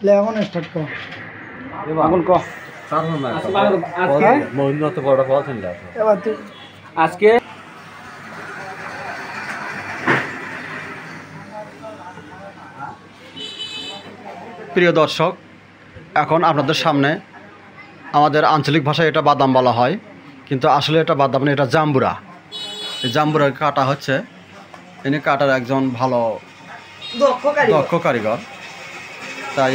ले এখন স্টার্ট কর এখন ক কারণ না আজকে মহিলা তো বড় বলছেন না এবার তুই আজকে প্রিয় দর্শক, এখন আপনাদের সামনে আমাদের আঞ্চলিক ভাষায় এটা বাদাম বলা হয়, কিন্তু আসলে এটা বাদাম না, এটা জাম্বুরা। এই জাম্বুরা কাটা হচ্ছে, ইনি কাটার একজন ভালো দক্ষ কারিগর, তাই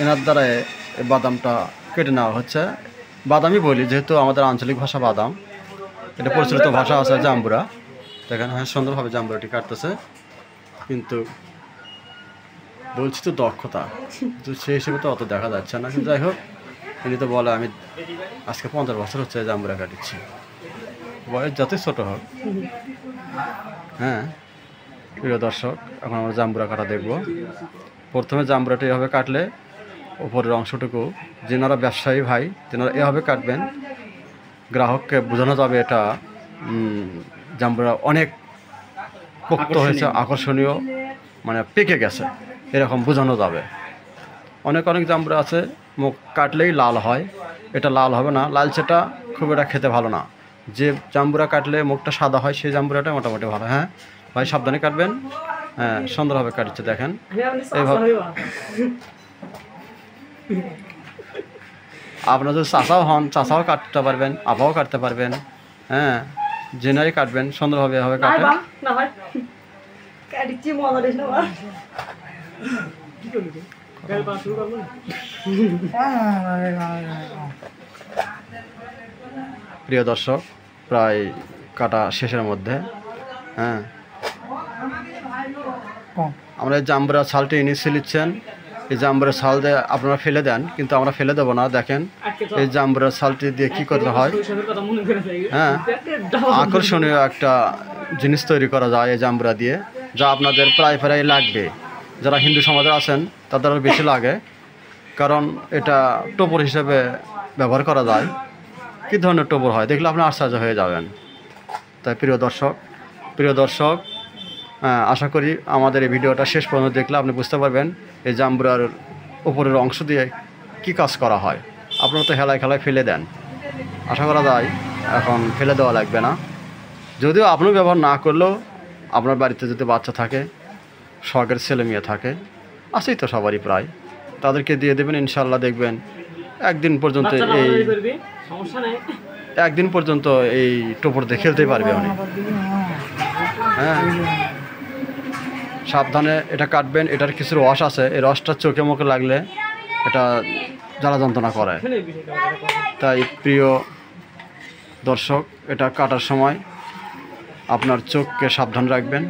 এনার দ্বারা এই বাদামটা কেটে নেওয়া হচ্ছে। বাদামই বলি, যেহেতু আমাদের আঞ্চলিক ভাষা বাদাম, এটা প্রচলিত ভাষা আছে জাম্বুরা। দেখেন হ্যাঁ, সুন্দরভাবে জাম্বুরাটি কাটতেছে, কিন্তু বলছি তো দক্ষতা, তো সেই হিসেবে তো অত দেখা যাচ্ছে না। কিন্তু যাই হোক, ইনি তো বলে আমি আজকে 50 বছর হচ্ছে জাম্বুরা কাটিচ্ছি, বয়স যতই ছোটো হোক। হ্যাঁ প্রিয় দর্শক, এখন আমরা জাম্বুরা কাটা দেখব। প্রথমে জাম্বুরাটা এভাবে কাটলে উপরের অংশটুকু, যেনারা ব্যবসায়ী ভাই তেনারা এভাবে কাটবেন, গ্রাহককে বোঝানো যাবে এটা জাম্বুরা অনেক পোক্ত হয়েছে, আকর্ষণীয়, মানে পেকে গেছে, এরকম বোঝানো যাবে। অনেক অনেক জাম্বুরা আছে মুখ কাটলেই লাল হয়, এটা লাল হবে না, লালচেটা খুব এটা খেতে ভালো না। যে জাম্বুরা কাটলে মুখটা সাদা হয় সেই জাম্বুরাটা মোটামুটি ভালো। হ্যাঁ ভাই, সাবধানে কাটবেন। হ্যাঁ, সুন্দরভাবে কাটছে দেখেন এইভাবে। আপনার যদি চাচাও হন, চাচাও কাটতে পারবেন, আপাও কাটতে পারবেন। হ্যাঁ, জেনারি কাটবেন সুন্দরভাবে, এভাবে কাটেন। প্রিয় দর্শক, প্রায় কাটা শেষের মধ্যে। হ্যাঁ, আমরা এই জাম্বুরা ছালটি ইনি ছিলিচ্ছেন। এই জাম্বুরা ছাল দিয়ে আপনারা ফেলে দেন, কিন্তু আমরা ফেলে দেবো না। দেখেন এই জাম্বুরা ছালটি দিয়ে কী করতে হয়। হ্যাঁ, আকর্ষণীয় একটা জিনিস তৈরি করা যায় এই জাম্বুরা দিয়ে, যা আপনাদের প্রায় প্রায় লাগবে। যারা হিন্দু সমাজে আছেন তাদের আরও বেশি লাগে, কারণ এটা টোপর হিসেবে ব্যবহার করা যায়। কী ধরনের টোপর হয় দেখলে আপনি আশ্চর্য হয়ে যাবেন। তাই প্রিয় দর্শক, আশা করি আমাদের এই ভিডিওটা শেষ পর্যন্ত দেখলে আপনি বুঝতে পারবেন এই জাম্বুরার উপরের অংশ দিয়ে কী কাজ করা হয়। আপনারা তো হেলায় খেলায় ফেলে দেন, আশা করা যায় এখন ফেলে দেওয়া লাগবে না। যদিও আপনি ব্যবহার না করলেও আপনার বাড়িতে যদি বাচ্চা থাকে, শখের ছেলে মেয়ে থাকে, আছেই তো সবারই প্রায়, তাদেরকে দিয়ে দেবেন, ইনশাল্লাহ দেখবেন একদিন পর্যন্ত এই টোপর দিয়ে খেলতে পারবে অনেক। হ্যাঁ, সাবধানে এটা কাটবেন। এটার কিছু রস আছে, এই রসটা চোখে মুখে লাগলে এটা জ্বালা যন্ত্রণা করে। তাই প্রিয় দর্শক, এটা কাটার সময় আপনার চোখকে সাবধান রাখবেন,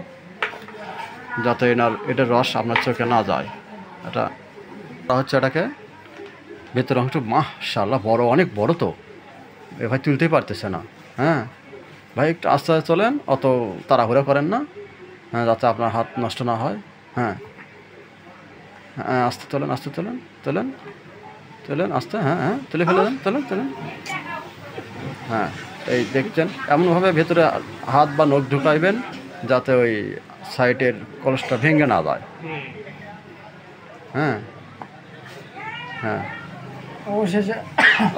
যাতে এটার রস আপনার চোখে না যায়। এটা হচ্ছে এটাকে ভেতর অংশ মাশাআল্লাহ বড়, অনেক বড় তো, এ ভাই তুলতেই পারতেছে না। হ্যাঁ ভাই, একটু আস্তে আস্তে চলেন, অত তাড়াহুড়া করেন না। হ্যাঁ, যাতে আপনার হাত নষ্ট না হয়। হ্যাঁ হ্যাঁ, আস্তে তোলেন, আস্তে তোলেন আস্তে। হ্যাঁ হ্যাঁ, তুলে ফেলে দেন, তোলেন। হ্যাঁ, এই দেখছেন, এমনভাবে ভেতরে হাত বা নখ ঢুকাইবেন যাতে ওই সাইডের কলসটা ভেঙে না যায়। হ্যাঁ হ্যাঁ,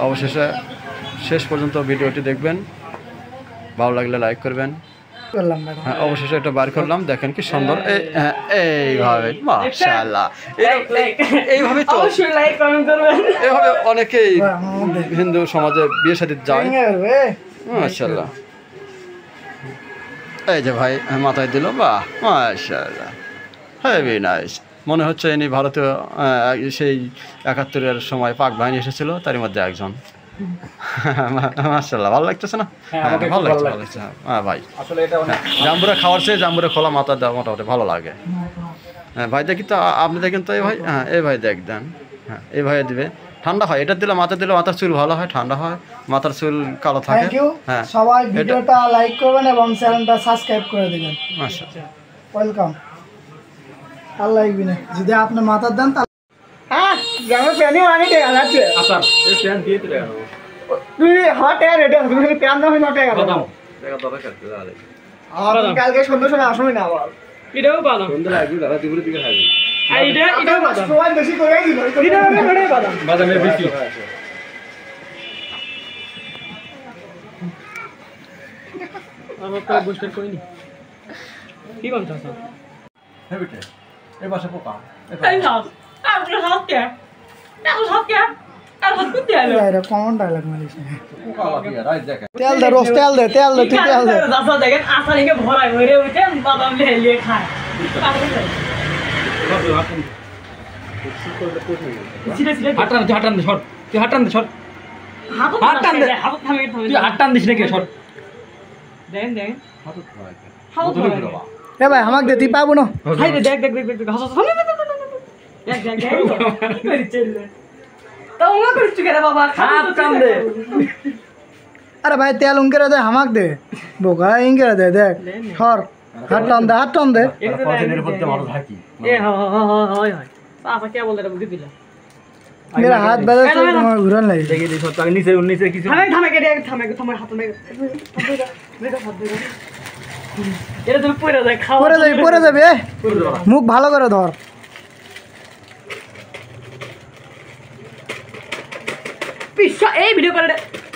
অবশেষে শেষ পর্যন্ত ভিডিওটি দেখবেন, ভালো লাগলে লাইক করবেন। হ্যাঁ, অবশেষে এটা বার করলাম, দেখেন কি সুন্দর। এইভাবে মাশাআল্লাহ, এইভাবে তো এইভাবে অনেকেই হিন্দু সমাজে বিয়ে শাদী যায়। মাশাআল্লাহ, এই যে ভাই মাথায় দিল, বাহ মাশাআল্লাহ, হেভি নাইস। মনে হচ্ছে ইনি ভারতীয় সেই 71-এর সময় পাক বাহিনী এসেছিল, তার মধ্যে একজন। মাশাআল্লাহ, ভালো লাগতেছে না? হ্যাঁ, ভালো লাগছে। হ্যাঁ ভাই, জাম্বুরা খাওয়ার চেয়ে জাম্বুরা খোলা মাথা দেওয়া মোটামুটি ভালো লাগে। হ্যাঁ ভাই, দেখি তো, আপনি দেখেন তো। এই ভাই, হ্যাঁ এই ভাই দেখ দেন। হ্যাঁ, এই ভাই দিবে, ঠান্ডা হয়। এটা দিলে মাথার চুল ভালো হয়, ঠান্ডা হয়, মাথার চুল কালো থাকে। হ্যাঁ, সবাই ভিডিওটা লাইক করবেন এবং চ্যানেলটা সাবস্ক্রাইব করে দেবেন। মাশাআল্লাহ, ওয়েলকাম। আল্লাহ ইবিনে যদি আপনি মাথার দেন তাহলে হ্যাঁ, জানো প্যানি মানে কে আছে। আচ্ছা, এই প্যান দিয়ে দিলে তুই হট এর রেডি তুমি প্যান দাও না টাকা দাও। টাকা দাও কাটতে দাও। আর কালকে সন্ধ্যার সময় আসবে না আবার। এটাও বাদাম। সন্ধ্যা লাগবে, দাদা দুপুরের দিকে খাবি। এটা সবাই বেশি করে দিল বাদামের বেশি আমরা বসে করিনি কি বলছো স্যার হেবিটে এই পাশে পোকা এই না আপনি হাতকে এখন হাতকে আর হাত করতে আলো এটা কমন ডায়লগ মারিস পোকা লাগিয়ে রাইট দেখে তেল দে রোজ তেল দে তুই তেল দে রাস্তা দেখেন আসারিকে ভরাই ভরে উঠে বাদাম লিয়ে খায় হাটান দে শট তুই হাটান দে শট হাটান দে হাত থামে তুই হাটান দিস নাকি শট দেন দেন হাত ধরে হাত ধরে এ ভাই আমাকে দে তুই পাবো না হাই রে দেখ দেখ দেখ দেখ হাসা দেখ দেখ দেখ কি করি চললে তো ওনা করছ কেন বাবা হাত টান দে আরে ভাই তেল উনকে দে আমাকে দে বোকা ইনকে দে দেখ সর হাত টান দে পছন্দের মধ্যে ভালো থাকি এ হয় হয় পাপা কে বলে রে বুঝি দিলা मेरा हाथ बदल तो तुम्हारा घुरन लगे দেখি দিস তো নিচে নিচে কিছু থামে থামে কে থামে হাত মে এটা তুমি পড়ে যায় খাও পরে যাবে মুখ ভালো করে ধর পিসা এই ভিডিও করে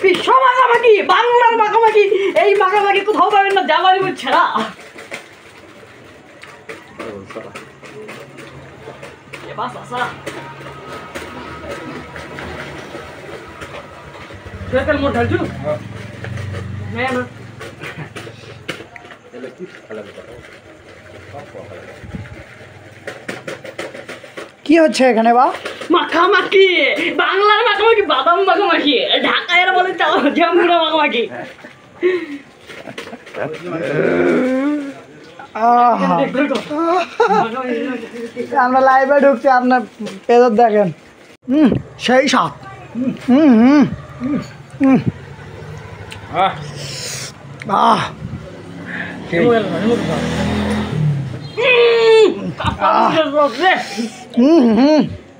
পিসা মাখামাখি বাংলার মাখামাখি এই মাখামাখি কোথাও পাবেন না জামারি মুখ ছাড়া এ বাস আসা দেখল মোট ঢালছু না না কি হচ্ছে এখানে বা মাখামাখি বাংলার মাখামাখি বাদাম মাখামাখি ঢাকায়ের বলে জামুরা মাখামাখি আমরা লাইভে ঢুকছি আপনার পেজত দেখেন সেই সাত আহ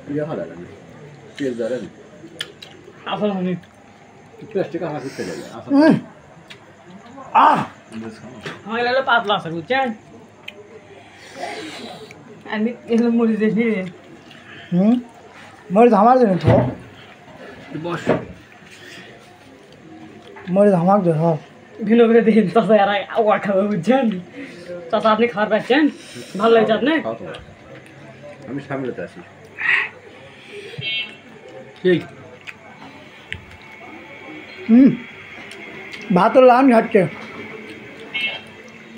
ইয়া হলো না তেল ধরেন আসল আমি প্লাস্টিক আমার দিতে লাগে আমার লাগলো পাতলা আছে বুঝছেন আমি এগুলো মরে দেখি মরে ধামার দেন তো বস মরে ধামাক দে হ্যাঁ ভিন্ন করে দিন চাষা আর আওয়ার খাবে বুঝছেন চাষা আপনি খাবার পাচ্ছেন ভালো লাগছে আপনি আমি সামনেতে আছি ঠিক ভাতের লান খাচ্ছে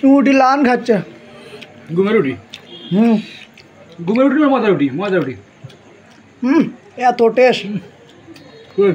রুটি লান খাচ্ছে ঘুমের রুটি ঘুমের রুটি না মজা রুটি এত টেস্ট কই